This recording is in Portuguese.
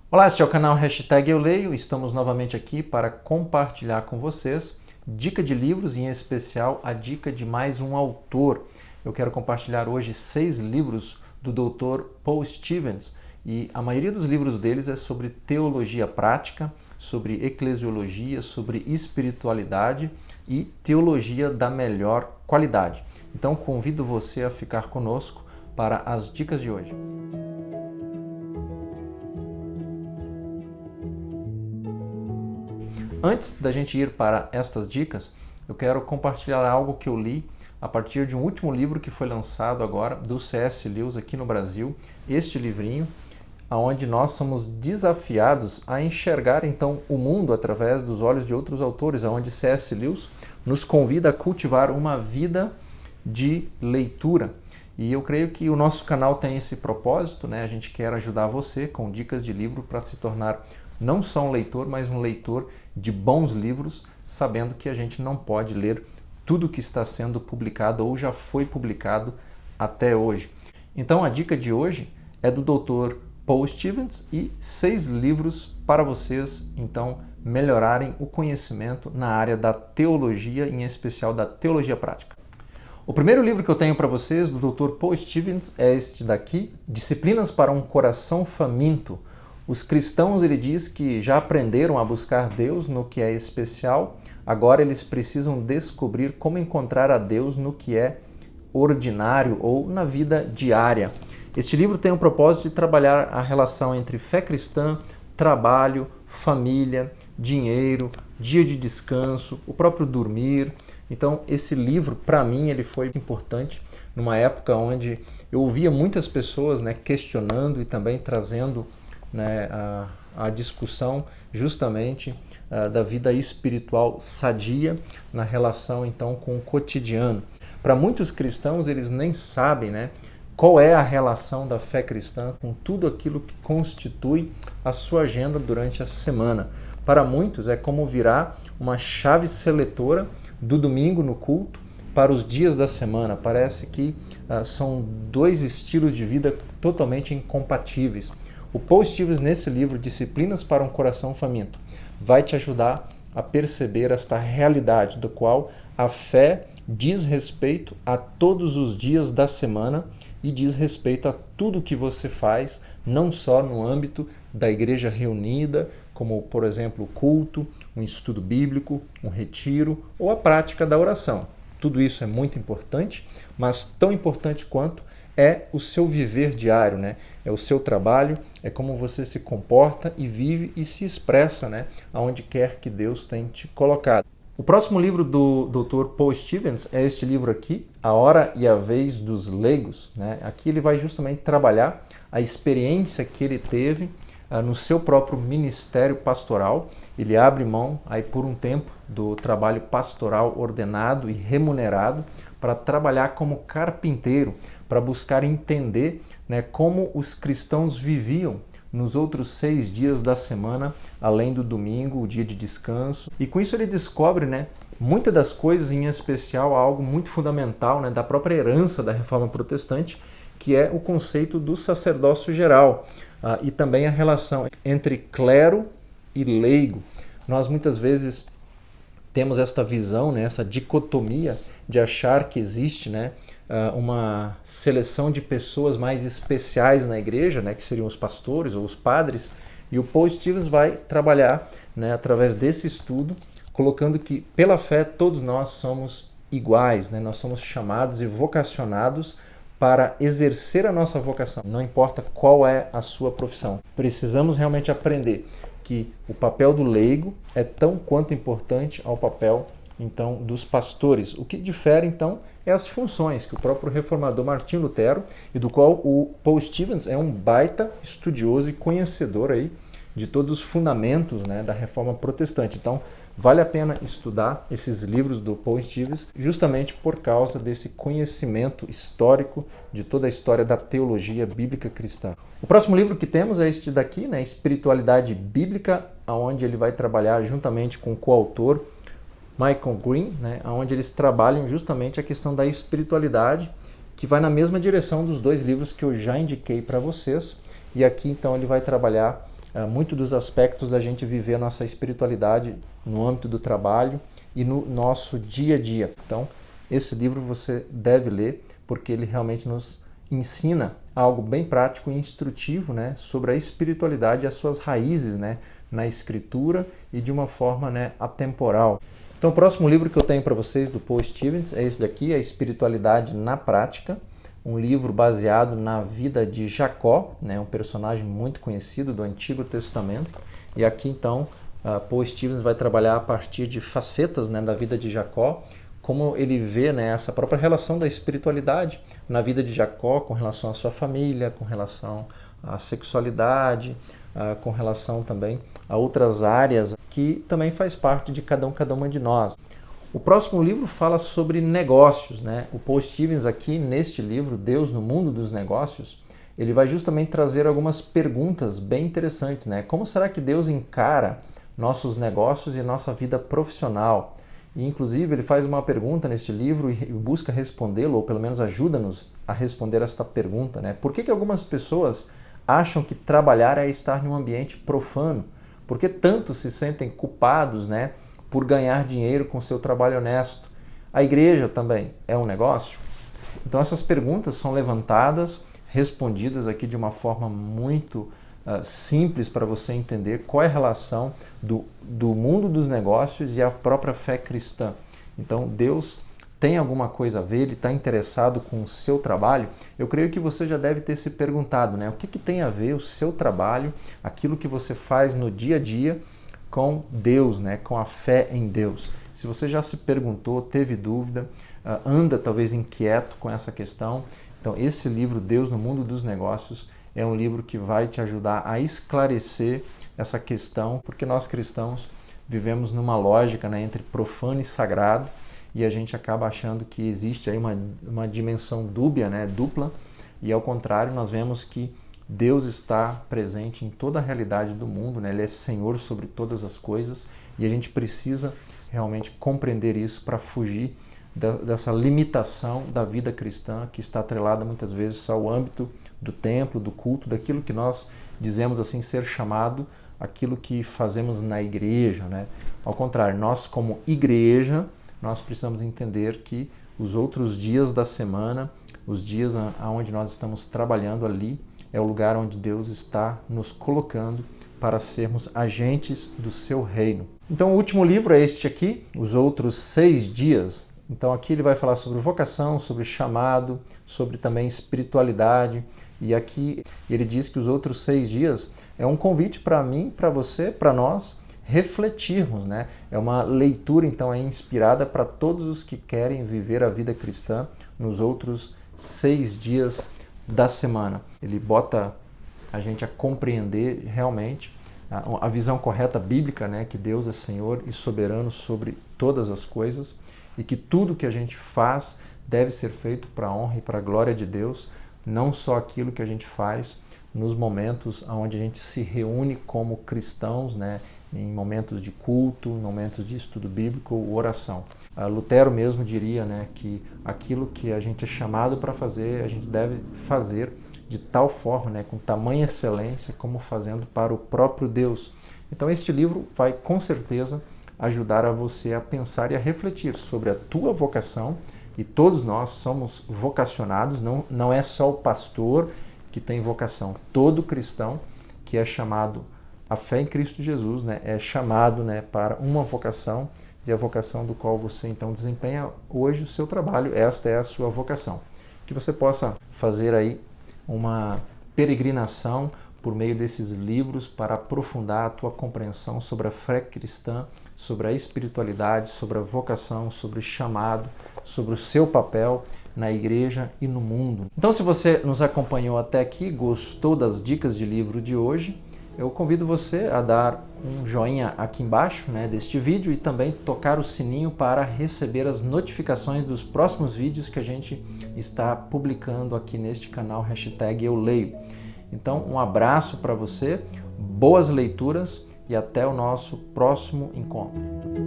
Olá, este é o canal Hashtag Eu Leio. Estamos novamente aqui para compartilhar com vocês dica de livros e, em especial, a dica de mais um autor. Eu quero compartilhar hoje 6 livros do Dr. Paul Stevens e a maioria dos livros deles é sobre teologia prática, sobre eclesiologia, sobre espiritualidade e teologia da melhor qualidade. Então, convido você a ficar conosco para as dicas de hoje. Antes da gente ir para estas dicas, eu quero compartilhar algo que eu li a partir de um último livro que foi lançado agora, do C.S. Lewis aqui no Brasil, este livrinho, onde nós somos desafiados a enxergar então o mundo através dos olhos de outros autores, onde C.S. Lewis nos convida a cultivar uma vida de leitura. E eu creio que o nosso canal tem esse propósito, né? A gente quer ajudar você com dicas de livro para se tornar não só um leitor, mas um leitor de bons livros, sabendo que a gente não pode ler tudo que está sendo publicado ou já foi publicado até hoje. Então a dica de hoje é do Dr. Paul Stevens e 6 livros para vocês, então, melhorarem o conhecimento na área da teologia, em especial da teologia prática. O primeiro livro que eu tenho para vocês, do Dr. Paul Stevens, é este daqui, Disciplinas para um Coração Faminto. Os cristãos, ele diz que já aprenderam a buscar Deus no que é especial, agora eles precisam descobrir como encontrar a Deus no que é ordinário ou na vida diária. Este livro tem o propósito de trabalhar a relação entre fé cristã, trabalho, família, dinheiro, dia de descanso, o próprio dormir. Então, esse livro, para mim, ele foi importante numa época onde eu ouvia muitas pessoas, questionando e também trazendo a discussão justamente da vida espiritual sadia na relação então com o cotidiano. Para muitos cristãos, eles nem sabem qual é a relação da fé cristã com tudo aquilo que constitui a sua agenda durante a semana. Para muitos é como virar uma chave seletora do domingo no culto para os dias da semana. Parece que são dois estilos de vida totalmente incompatíveis. O Paul Stevens, nesse livro, Disciplinas para um Coração Faminto, vai te ajudar a perceber esta realidade do qual a fé diz respeito a todos os dias da semana e diz respeito a tudo que você faz, não só no âmbito da igreja reunida, como, por exemplo, o culto, um estudo bíblico, um retiro ou a prática da oração. Tudo isso é muito importante, mas tão importante quanto é o seu viver diário, É o seu trabalho, é como você se comporta e vive e se expressa, aonde quer que Deus tenha te colocado. O próximo livro do Dr. Paul Stevens é este livro aqui, A Hora e a Vez dos Leigos. Aqui ele vai justamente trabalhar a experiência que ele teve no seu próprio ministério pastoral. Ele abre mão aí por um tempo do trabalho pastoral ordenado e remunerado para trabalhar como carpinteiro, para buscar entender como os cristãos viviam nos outros 6 dias da semana, além do domingo, o dia de descanso. E com isso ele descobre muitas das coisas, em especial algo muito fundamental da própria herança da Reforma Protestante, que é o conceito do sacerdócio geral e também a relação entre clero e leigo. Nós muitas vezes temos esta visão, essa dicotomia de achar que existe uma seleção de pessoas mais especiais na igreja, que seriam os pastores ou os padres, e o Paul Stevens vai trabalhar através desse estudo, colocando que pela fé todos nós somos iguais, nós somos chamados e vocacionados para exercer a nossa vocação, não importa qual é a sua profissão. Precisamos realmente aprender que o papel do leigo é tão quanto importante ao papel então dos pastores. O que difere então é as funções que o próprio reformador Martinho Lutero, e do qual o Paul Stevens é um baita estudioso e conhecedor aí de todos os fundamentos da Reforma Protestante. Então vale a pena estudar esses livros do Paul Stevens justamente por causa desse conhecimento histórico de toda a história da teologia bíblica cristã. O próximo livro que temos é este daqui, Espiritualidade Bíblica, onde ele vai trabalhar juntamente com o coautor Michael Green, onde eles trabalham justamente a questão da espiritualidade, que vai na mesma direção dos 2 livros que eu já indiquei para vocês. E aqui então ele vai trabalhar muito dos aspectos da gente viver a nossa espiritualidade no âmbito do trabalho e no nosso dia a dia. Então, esse livro você deve ler, porque ele realmente nos ensina algo bem prático e instrutivo, né, sobre a espiritualidade e as suas raízes, né, na Escritura e de uma forma, né, atemporal. Então, o próximo livro que eu tenho para vocês do Paul Stevens é esse daqui, A Espiritualidade na Prática, um livro baseado na vida de Jacó, né, um personagem muito conhecido do Antigo Testamento. E aqui, então, Paul Stevens vai trabalhar a partir de facetas, né, da vida de Jacó, como ele vê, né, essa própria relação da espiritualidade na vida de Jacó com relação à sua família, com relação à sexualidade, com relação também a outras áreas que também faz parte de cada uma de nós. O próximo livro fala sobre negócios, né? O Paul Stevens aqui, neste livro, Deus no Mundo dos Negócios, ele vai justamente trazer algumas perguntas bem interessantes, né? Como será que Deus encara nossos negócios e nossa vida profissional? E, inclusive, ele faz uma pergunta neste livro e busca respondê-lo, ou pelo menos ajuda-nos a responder esta pergunta, né? Por que algumas pessoas acham que trabalhar é estar em um ambiente profano? Por que tantos se sentem culpados, né, por ganhar dinheiro com seu trabalho honesto? A igreja também é um negócio? Então essas perguntas são levantadas, respondidas aqui de uma forma muito simples para você entender qual é a relação do mundo dos negócios e a própria fé cristã. Então Deus tem alguma coisa a ver, ele está interessado com o seu trabalho? Eu creio que você já deve ter se perguntado, né? O que tem a ver o seu trabalho, aquilo que você faz no dia a dia com Deus, né? Com a fé em Deus? Se você já se perguntou, teve dúvida, anda talvez inquieto com essa questão, então esse livro, Deus no Mundo dos Negócios, é um livro que vai te ajudar a esclarecer essa questão, porque nós cristãos vivemos numa lógica, né, entre profano e sagrado, e a gente acaba achando que existe aí uma dimensão dúbia, né, dupla, e ao contrário, nós vemos que Deus está presente em toda a realidade do mundo, né? Ele é Senhor sobre todas as coisas, e a gente precisa realmente compreender isso para fugir dessa limitação da vida cristã que está atrelada muitas vezes ao âmbito do templo, do culto, daquilo que nós dizemos assim ser chamado, aquilo que fazemos na igreja, né? Ao contrário, nós como igreja, nós precisamos entender que os outros dias da semana, os dias onde nós estamos trabalhando ali, é o lugar onde Deus está nos colocando para sermos agentes do seu reino. Então o último livro é este aqui, Os Outros 6 Dias. Então aqui ele vai falar sobre vocação, sobre chamado, sobre também espiritualidade. E aqui ele diz que os outros 6 dias é um convite para mim, para você, para nós, refletirmos, né? É uma leitura, então, inspirada para todos os que querem viver a vida cristã nos outros 6 dias da semana. Ele bota a gente a compreender realmente a visão correta bíblica, né? Que Deus é Senhor e soberano sobre todas as coisas e que tudo que a gente faz deve ser feito para a honra e para a glória de Deus, não só aquilo que a gente faz nos momentos onde a gente se reúne como cristãos, né, em momentos de culto, momentos de estudo bíblico ou oração. Lutero mesmo diria, né, que aquilo que a gente é chamado para fazer, a gente deve fazer de tal forma, né, com tamanha excelência, como fazendo para o próprio Deus. Então este livro vai com certeza ajudar a você a pensar e a refletir sobre a tua vocação, e todos nós somos vocacionados, não é só o pastor que tem vocação, todo cristão que é chamado à fé em Cristo Jesus, né, é chamado, né, para uma vocação, e a vocação do qual você então desempenha hoje o seu trabalho, esta é a sua vocação. Que você possa fazer aí uma peregrinação por meio desses livros para aprofundar a tua compreensão sobre a fé cristã, sobre a espiritualidade, sobre a vocação, sobre o chamado, sobre o seu papel na igreja e no mundo. Então, se você nos acompanhou até aqui, gostou das dicas de livro de hoje, eu convido você a dar um joinha aqui embaixo, né, deste vídeo, e também tocar o sininho para receber as notificações dos próximos vídeos que a gente está publicando aqui neste canal #EuLeio. Então, um abraço para você, boas leituras e até o nosso próximo encontro.